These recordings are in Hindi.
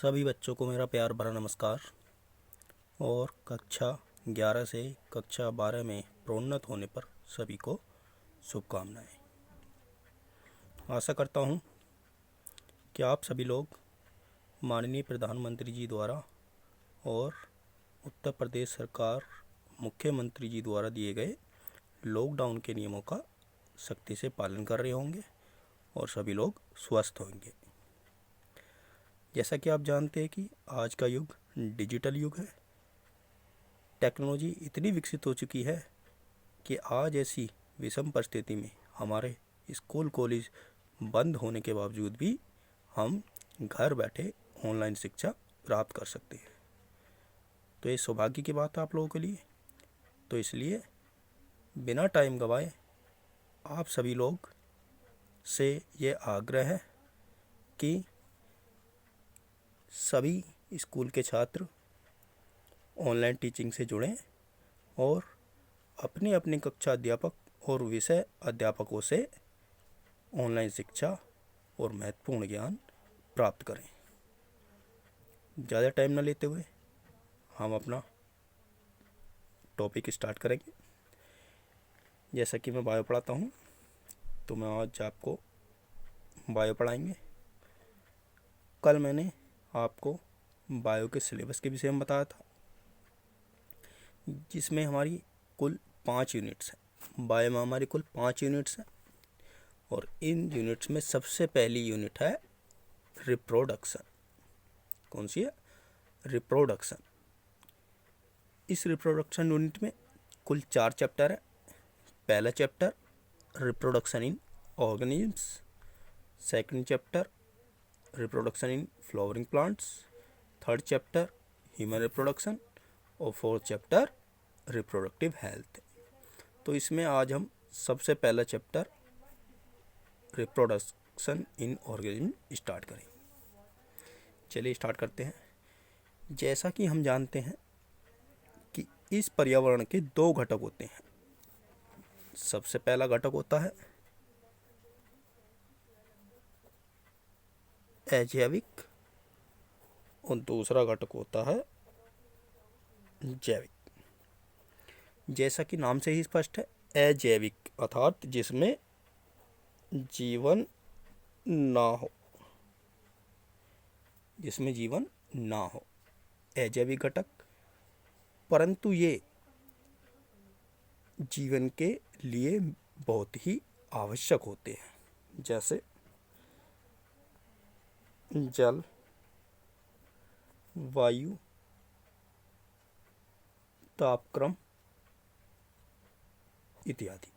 सभी बच्चों को मेरा प्यार भरा नमस्कार और कक्षा 11 से कक्षा 12 में प्रोन्नत होने पर सभी को शुभकामनाएं। आशा करता हूं कि आप सभी लोग माननीय प्रधानमंत्री जी द्वारा और उत्तर प्रदेश सरकार मुख्यमंत्री जी द्वारा दिए गए लॉकडाउन के नियमों का सख्ती से पालन कर रहे होंगे और सभी लोग स्वस्थ होंगे। जैसा कि आप जानते हैं कि आज का युग डिजिटल युग है। टेक्नोलॉजी इतनी विकसित हो चुकी है कि आज ऐसी विषम परिस्थिति में हमारे स्कूल कॉलेज बंद होने के बावजूद भी हम घर बैठे ऑनलाइन शिक्षा प्राप्त कर सकते हैं। तो ये सौभाग्य की बात है आप लोगों के लिए। तो इसलिए बिना टाइम गवाए आप सभी लोग से ये आग्रह है कि सभी स्कूल के छात्र ऑनलाइन टीचिंग से जुड़ें और अपने अपने कक्षा अध्यापक और विषय अध्यापकों से ऑनलाइन शिक्षा और महत्वपूर्ण ज्ञान प्राप्त करें। ज़्यादा टाइम न लेते हुए हम अपना टॉपिक स्टार्ट करेंगे। जैसा कि मैं बायो पढ़ाता हूँ तो मैं आज आपको बायो पढ़ाएंगे। कल मैंने आपको बायो के सिलेबस के विषय में बताया था, जिसमें हमारी कुल 5 यूनिट्स हैं। बायो में हमारी कुल 5 यूनिट्स हैं और इन यूनिट्स में सबसे पहली यूनिट है रिप्रोडक्शन। कौन सी है? रिप्रोडक्शन। इस रिप्रोडक्शन यूनिट में कुल 4 चैप्टर है। पहला chapter reproduction in organisms, second chapter reproduction in flowering plants, third chapter human reproduction और फोर्थ चैप्टर रिप्रोडक्टिव हेल्थ। तो इसमें आज हम सबसे पहला chapter reproduction in organism start करें। चलिए स्टार्ट करते हैं। जैसा कि हम जानते हैं कि इस पर्यावरण के 2 घटक होते हैं। सबसे पहला घटक होता है अजैविक और दूसरा घटक होता है जैविक। जैसा कि नाम से ही स्पष्ट है, अजैविक अर्थात जिसमें जीवन ना हो, जिसमें जीवन ना हो, अजैविक घटक, परंतु ये जीवन के लिए बहुत ही आवश्यक होते हैं, जैसे जल, वायु, तापक्रम इत्यादि।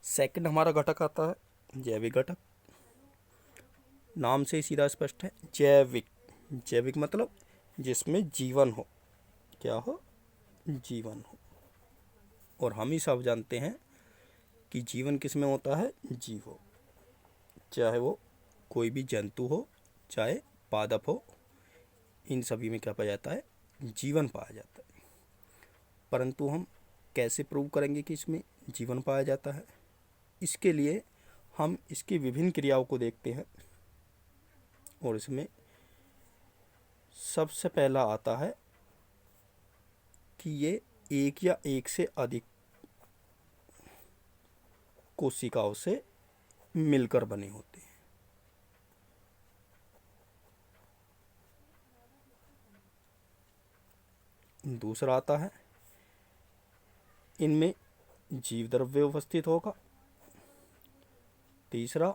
सेकंड हमारा घटक आता है जैविक घटक। नाम से ही सीधा स्पष्ट है, जैविक। जैविक मतलब जिसमें जीवन हो। क्या हो? जीवन हो। और हम ही सब जानते हैं कि जीवन किसमें होता है? जीव हो। चाहे वो कोई भी जंतु हो, चाहे पादप हो, इन सभी में क्या पाया जाता है? जीवन पाया जाता है। परंतु हम कैसे प्रूव करेंगे कि इसमें जीवन पाया जाता है? इसके लिए हम इसकी विभिन्न क्रियाओं को देखते हैं और इसमें सबसे पहला आता है कि ये एक या एक से अधिक कोशिकाओं से मिलकर बने होते हैं। दूसरा आता है इनमें जीव द्रव्य उपस्थित होगा। तीसरा,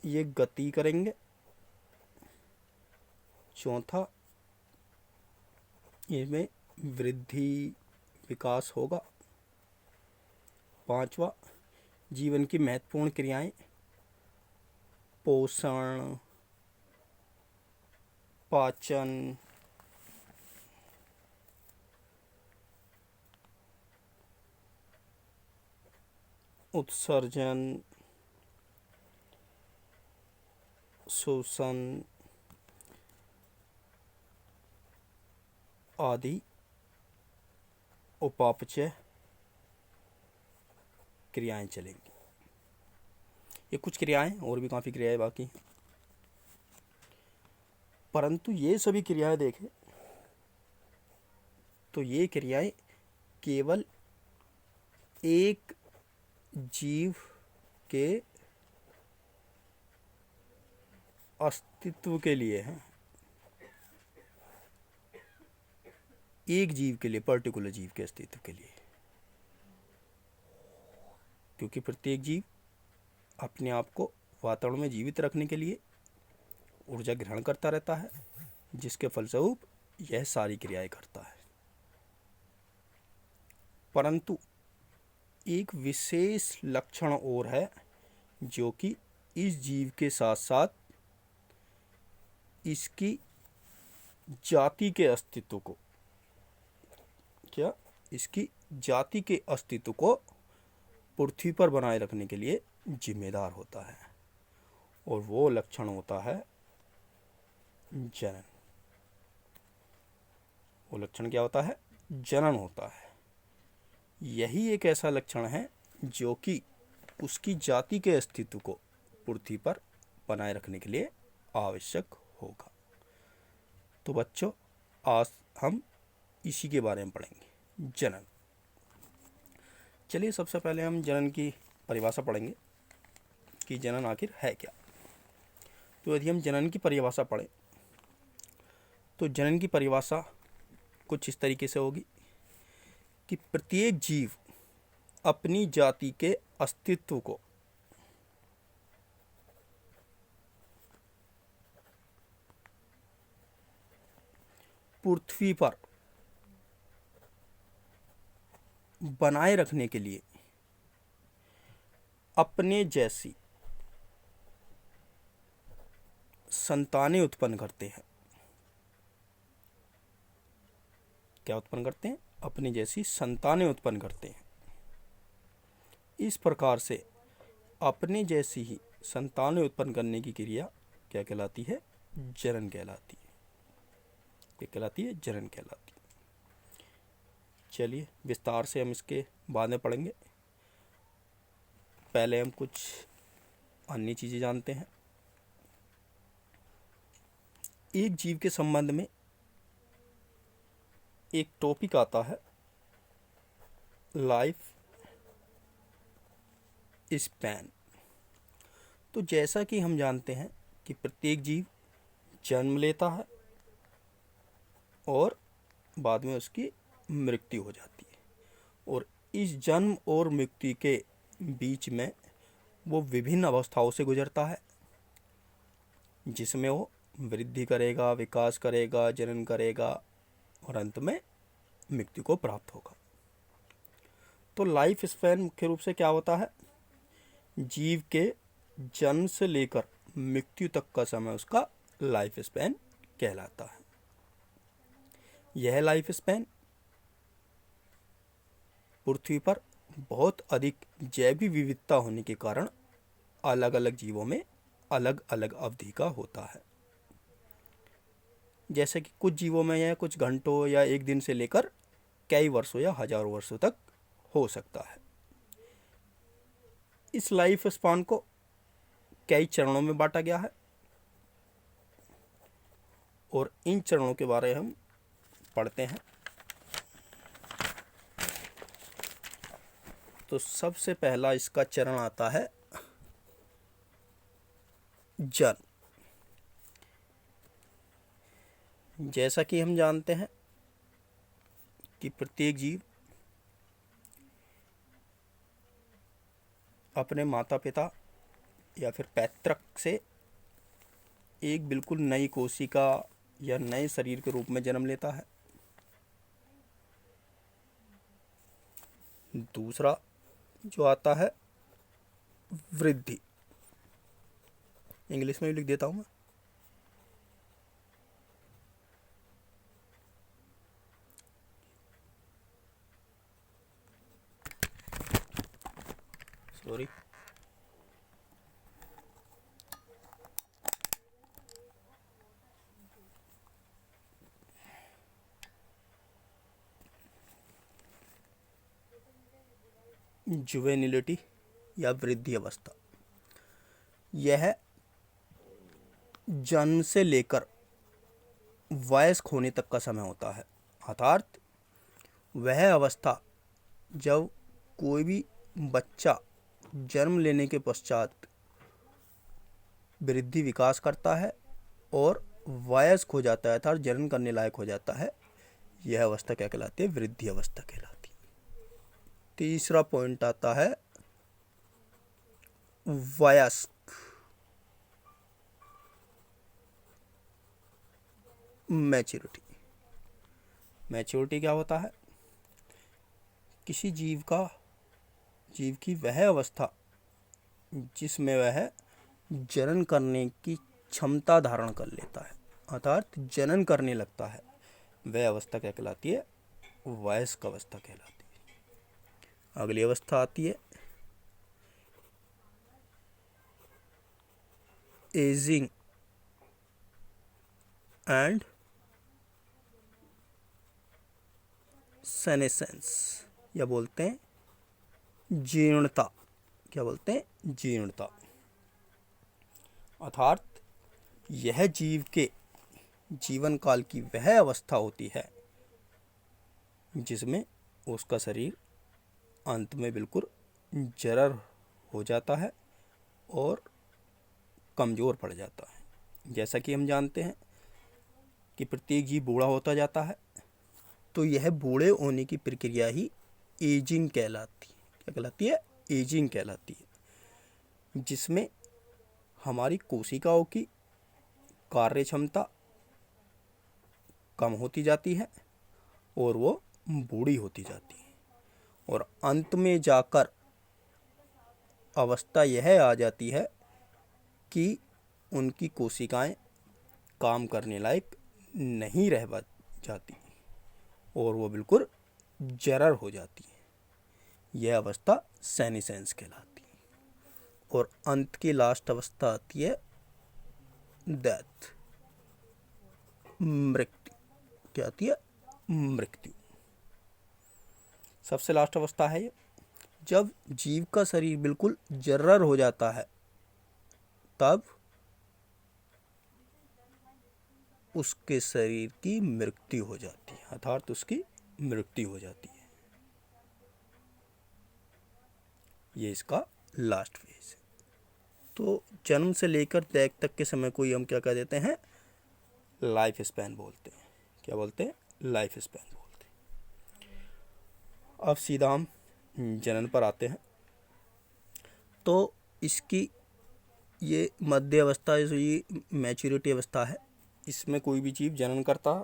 ये गति करेंगे। चौथा, इनमें वृद्धि विकास होगा। पांचवा, जीवन की महत्वपूर्ण क्रियाएं पोषण, पाचन, उत्सर्जन, शोषण आदि उपापचय क्रियाएं चलेंगी। ये कुछ क्रियाएं, और भी काफ़ी क्रियाएं बाकी। परंतु ये सभी क्रियाएं देखें तो ये क्रियाएं केवल एक जीव के अस्तित्व के लिए हैं, एक जीव के लिए, पर्टिकुलर जीव के अस्तित्व के लिए, क्योंकि प्रत्येक जीव अपने आप को वातावरण में जीवित रखने के लिए ऊर्जा ग्रहण करता रहता है, जिसके फलस्वरूप यह सारी क्रियाएं करता है। परंतु एक विशेष लक्षण और है जो कि इस जीव के साथ साथ इसकी जाति के अस्तित्व को, क्या इसकी जाति के अस्तित्व को पृथ्वी पर बनाए रखने के लिए जिम्मेदार होता है, और वो लक्षण होता है जनन। वो लक्षण क्या होता है? जनन होता है। यही एक ऐसा लक्षण है जो कि उसकी जाति के अस्तित्व को पृथ्वी पर बनाए रखने के लिए आवश्यक होगा। तो बच्चों, आज हम इसी के बारे में पढ़ेंगे, जनन। चलिए सबसे पहले हम जनन की परिभाषा पढ़ेंगे कि जनन आखिर है क्या। तो यदि हम जनन की परिभाषा पढ़ें तो जनन की परिभाषा कुछ इस तरीके से होगी कि प्रत्येक जीव अपनी जाति के अस्तित्व को पृथ्वी पर बनाए रखने के लिए अपने जैसी संतानें उत्पन्न करते हैं। क्या उत्पन्न करते हैं? अपनी जैसी संतानें उत्पन्न करते हैं। इस प्रकार से अपने जैसी ही संतानें उत्पन्न करने की क्रिया क्या कहलाती है? जनन कहलाती है। क्या कहलाती है? जनन कहलाती है। चलिए विस्तार से हम इसके बाद में पढ़ेंगे। पहले हम कुछ अन्य चीज़ें जानते हैं। एक जीव के संबंध में एक टॉपिक आता है लाइफ स्पैन। तो जैसा कि हम जानते हैं कि प्रत्येक जीव जन्म लेता है और बाद में उसकी मृत्यु हो जाती है, और इस जन्म और मृत्यु के बीच में वो विभिन्न अवस्थाओं से गुजरता है, जिसमें वो वृद्धि करेगा, विकास करेगा, जनन करेगा और अंत में मृत्यु को प्राप्त होगा। तो लाइफ स्पैन मुख्य रूप से क्या होता है? जीव के जन्म से लेकर मृत्यु तक का समय उसका लाइफ स्पैन कहलाता है। यह लाइफ स्पैन पृथ्वी पर बहुत अधिक जैव विविधता होने के कारण अलग अलग जीवों में अलग अलग अवधि का होता है। जैसे कि कुछ जीवों में यह कुछ घंटों या एक दिन से लेकर कई वर्षों या हजारों वर्षों तक हो सकता है। इस लाइफ स्पान को कई चरणों में बांटा गया है, और इन चरणों के बारे में हम पढ़ते हैं। तो सबसे पहला इसका चरण आता है जन्म। जैसा कि हम जानते हैं कि प्रत्येक जीव अपने माता पिता या फिर पैतृक से एक बिल्कुल नई कोशिका या नए शरीर के रूप में जन्म लेता है। दूसरा जो आता है वृद्धि, इंग्लिश में भी लिख देता हूँ मैं। सॉरी, जुवेनिलिटी या वृद्धि अवस्था। यह जन्म से लेकर वयस्क होने तक का समय होता है। अर्थात वह अवस्था जब कोई भी बच्चा जन्म लेने के पश्चात वृद्धि विकास करता है और वयस्क हो जाता है, अर्थात जन्म करने लायक हो जाता है, यह अवस्था क्या कहलाती है? वृद्धि अवस्था कहलाती है। तीसरा पॉइंट आता है वयस्क। मैच्योरिटी। मैच्योरिटी क्या होता है? किसी जीव की वह अवस्था जिसमें वह जनन करने की क्षमता धारण कर लेता है, अर्थात जनन करने लगता है, वह अवस्था क्या कहलाती है? वयस्क अवस्था कहलाती है। अगली अवस्था आती है एजिंग एंड सेनेसेंस, या बोलते हैं जीर्णता। क्या बोलते हैं? जीर्णता। अर्थात यह जीव के जीवन काल की वह अवस्था होती है जिसमें उसका शरीर अंत में बिल्कुल जर्जर हो जाता है और कमज़ोर पड़ जाता है। जैसा कि हम जानते हैं कि प्रत्येक जीव बूढ़ा होता जाता है, तो यह बूढ़े होने की प्रक्रिया ही एजिंग कहलाती है। क्या कहलाती है? एजिंग कहलाती है, जिसमें हमारी कोशिकाओं की कार्य क्षमता कम होती जाती है और वो बूढ़ी होती जाती है, और अंत में जाकर अवस्था यह आ जाती है कि उनकी कोशिकाएं काम करने लायक नहीं रह जाती और वो बिल्कुल जर्जर हो जाती है। यह अवस्था सेनेसेंस कहलाती है। और अंत की लास्ट अवस्था आती है डेथ, मृत्यु। क्या आती है? मृत्यु। सबसे लास्ट अवस्था है ये, जब जीव का शरीर बिल्कुल जर्जर हो जाता है, तब उसके शरीर की मृत्यु हो जाती है, अर्थात उसकी मृत्यु हो जाती है। ये इसका लास्ट फेज है। तो जन्म से लेकर डेथ तक के समय को ही हम क्या कह देते हैं? लाइफ स्पैन बोलते हैं। क्या बोलते हैं? लाइफ स्पैन बोलते हैं। अब सीधा हम जनन पर आते हैं। तो इसकी ये मध्य अवस्था, ये मैच्योरिटी अवस्था है, इसमें कोई भी जीव जनन करता है।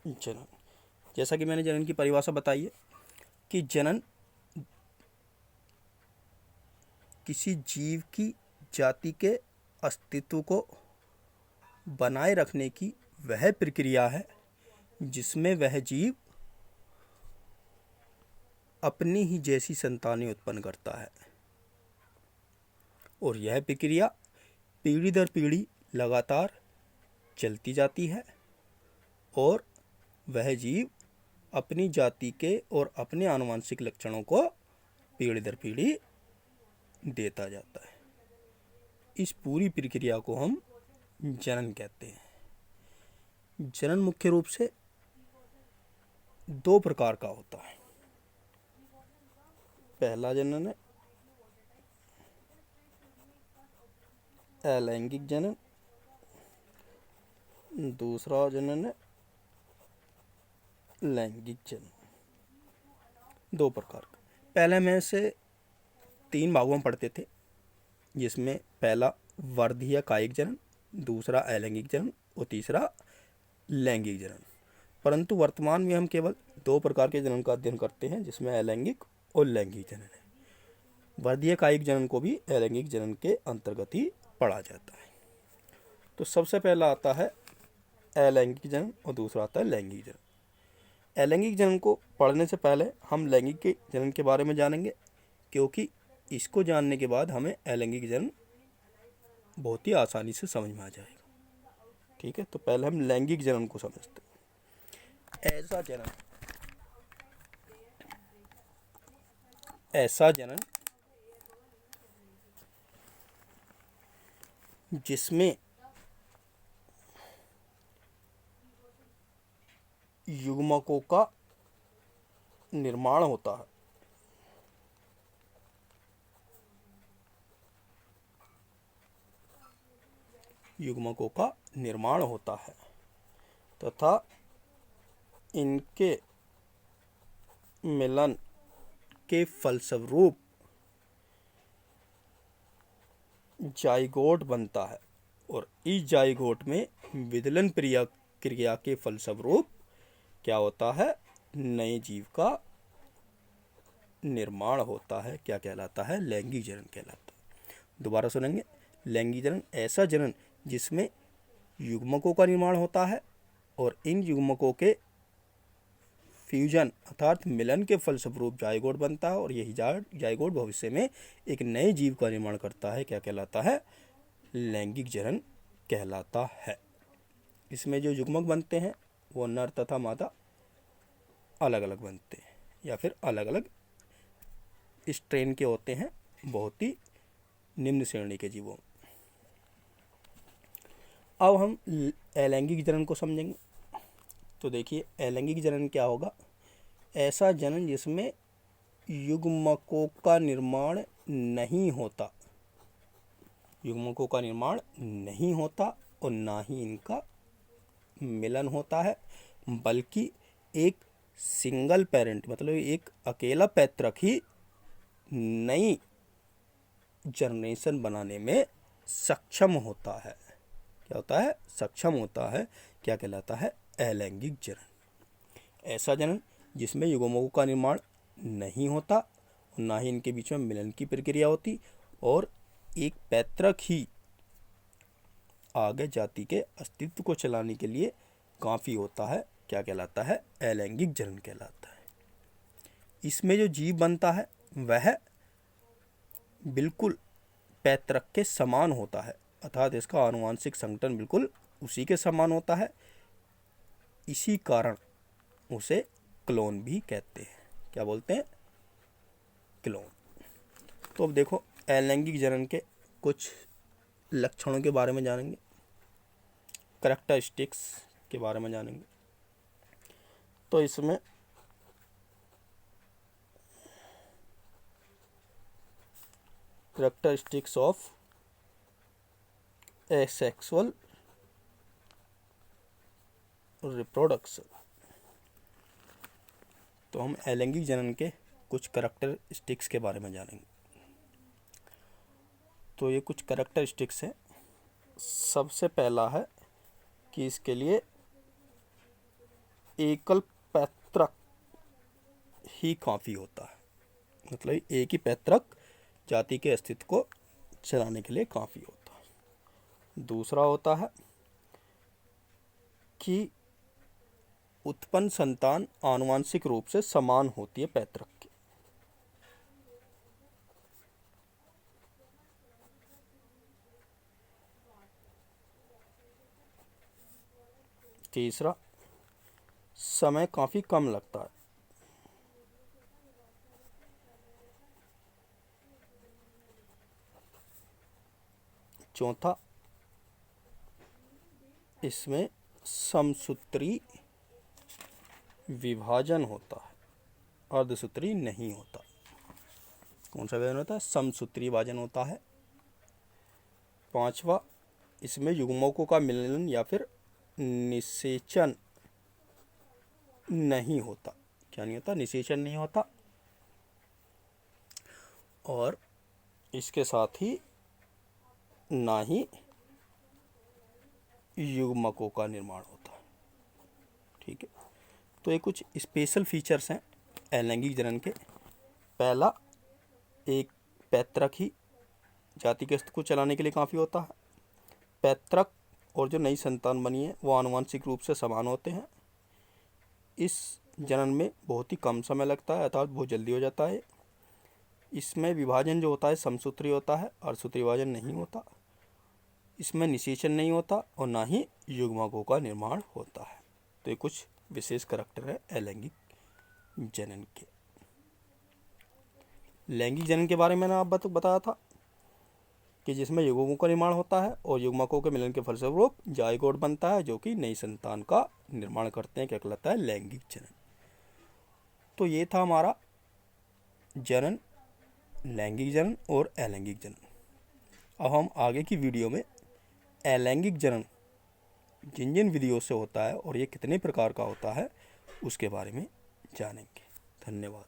जनन, जैसा कि मैंने जनन की परिभाषा बताई है कि जनन किसी जीव की जाति के अस्तित्व को बनाए रखने की वह प्रक्रिया है जिसमें वह जीव अपनी ही जैसी संतानें उत्पन्न करता है, और यह प्रक्रिया पीढ़ी दर पीढ़ी लगातार चलती जाती है, और वह जीव अपनी जाति के और अपने आनुवंशिक लक्षणों को पीढ़ी दर पीढ़ी देता जाता है। इस पूरी प्रक्रिया को हम जनन कहते हैं। जनन मुख्य रूप से दो प्रकार का होता है। पहला जनन है अलैंगिक जनन, दूसरा जनन है लैंगिक जनन। दो प्रकार का। पहले में से 3 भागों में पढ़ते थे, जिसमें पहला वर्धीय कायिक जनन, दूसरा अलैंगिक जनन और तीसरा लैंगिक जनन। परंतु वर्तमान में हम केवल 2 प्रकार के जनन का अध्ययन करते हैं, जिसमें अलैंगिक और लैंगिक जनन है। वर्धीय कायिक जनन को भी अलैंगिक जनन के अंतर्गत ही पढ़ा जाता है। तो सबसे पहला आता है अलैंगिक जनन और दूसरा आता है लैंगिक जनन। अलैंगिक जनन को पढ़ने से पहले हम लैंगिक के जनन के बारे में जानेंगे, क्योंकि इसको जानने के बाद हमें अलैंगिक जनन बहुत ही आसानी से समझ में आ जाएगा। ठीक है, तो पहले हम लैंगिक जनन को समझते हैं। ऐसा जनन जिसमें युग्मकों का निर्माण होता है। युग्मकों का निर्माण होता है तथा इनके मिलन के फलस्वरूप जाइगोट बनता है और इस जाइगोट में विदलन क्रिया के फलस्वरूप क्या होता है, नए जीव का निर्माण होता है। क्या कहलाता है, लैंगिक जनन कहलाता है। दोबारा सुनेंगे, लैंगिक जनन ऐसा जनन जिसमें युग्मकों का निर्माण होता है और इन युग्मकों के फ्यूजन अर्थात मिलन के फलस्वरूप जाइगोट बनता है और यही जाइगोट भविष्य में एक नए जीव का निर्माण करता है। क्या कहलाता है, लैंगिक जनन कहलाता है। इसमें जो युग्मक बनते हैं वो नर तथा मादा अलग अलग बनते हैं या फिर अलग अलग स्ट्रेन के होते हैं, बहुत ही निम्न श्रेणी के जीवों। अब हम अलैंगिक जनन को समझेंगे। तो देखिए, अलैंगिक जनन क्या होगा, ऐसा जनन जिसमें युग्मकों का निर्माण नहीं होता, युग्मकों का निर्माण नहीं होता और ना ही इनका मिलन होता है, बल्कि एक सिंगल पेरेंट मतलब एक अकेला पैतृक ही नई जनरेशन बनाने में सक्षम होता है। क्या होता है, सक्षम होता है। क्या कहलाता है, अलैंगिक जनन। ऐसा जनन जिसमें युग्मकों का निर्माण नहीं होता और ना ही इनके बीच में मिलन की प्रक्रिया होती और एक पैतृक ही आगे जाति के अस्तित्व को चलाने के लिए काफ़ी होता है। क्या कहलाता है, अलैंगिक जनन कहलाता है। इसमें जो जीव बनता है वह बिल्कुल पैतृक के समान होता है, अर्थात इसका आनुवंशिक संगठन बिल्कुल उसी के समान होता है। इसी कारण उसे क्लोन भी कहते हैं। क्या बोलते हैं, क्लोन। तो अब देखो, अलैंगिक जनन के कुछ लक्षणों के बारे में जानेंगे, कैरेक्टरिस्टिक्स के बारे में जानेंगे। तो इसमें कैरेक्टरिस्टिक्स ऑफ एसेक्सुअल रिप्रोडक्शन। तो हम अलैंगिक जनन के कुछ कैरेक्टरिस्टिक्स के बारे में जानेंगे। तो ये कुछ कैरेक्टरिस्टिक्स हैं। सबसे पहला है कि इसके लिए एकल पैतृक ही काफ़ी होता है, मतलब एक ही पैतृक जाति के अस्तित्व को चलाने के लिए काफ़ी होता है। दूसरा होता है कि उत्पन्न संतान आनुवंशिक रूप से समान होती है पैतृक की। तीसरा, समय काफ़ी कम लगता है। चौथा, इसमें समसूत्री विभाजन होता है, अर्धसूत्री नहीं होता। कौन सा विभाजन होता है, समसूत्री विभाजन होता है। पांचवा, इसमें युग्मकों का मिलन या फिर निषेचन नहीं होता। क्या नहीं होता, निषेचन नहीं होता। और इसके साथ ही ना ही युग्मकों का निर्माण होता है। ठीक है, तो ये कुछ स्पेशल फीचर्स हैं अलैंगिक जनन के। पहला, एक पैतृक ही जाति के अस्तित्व को चलाने के लिए काफ़ी होता है। पैतृक और जो नई संतान बनी है वो आनुवंशिक रूप से समान होते हैं। इस जनन में बहुत ही कम समय लगता है, अर्थात बहुत जल्दी हो जाता है। इसमें विभाजन जो होता है समसूत्री होता है, अर्धसूत्री विभाजन नहीं होता। इसमें निषेचन नहीं होता और ना ही युग्मकों का निर्माण होता है। तो ये कुछ विशेष करैक्टर है अलैंगिक जनन के। लैंगिक जनन के बारे में मैंने आप बताया था कि जिसमें युग्मकों का निर्माण होता है और युग्मकों के मिलन के फलस्वरूप जाइगोट बनता है जो कि नई संतान का निर्माण करते हैं। क्या कहलाता है, लैंगिक जनन। तो ये था हमारा जनन, लैंगिक जनन और अलैंगिक जनन। अब हम आगे की वीडियो में अलैंगिक जनन जिन जिन विधियों से होता है और ये कितने प्रकार का होता है उसके बारे में जानेंगे। धन्यवाद।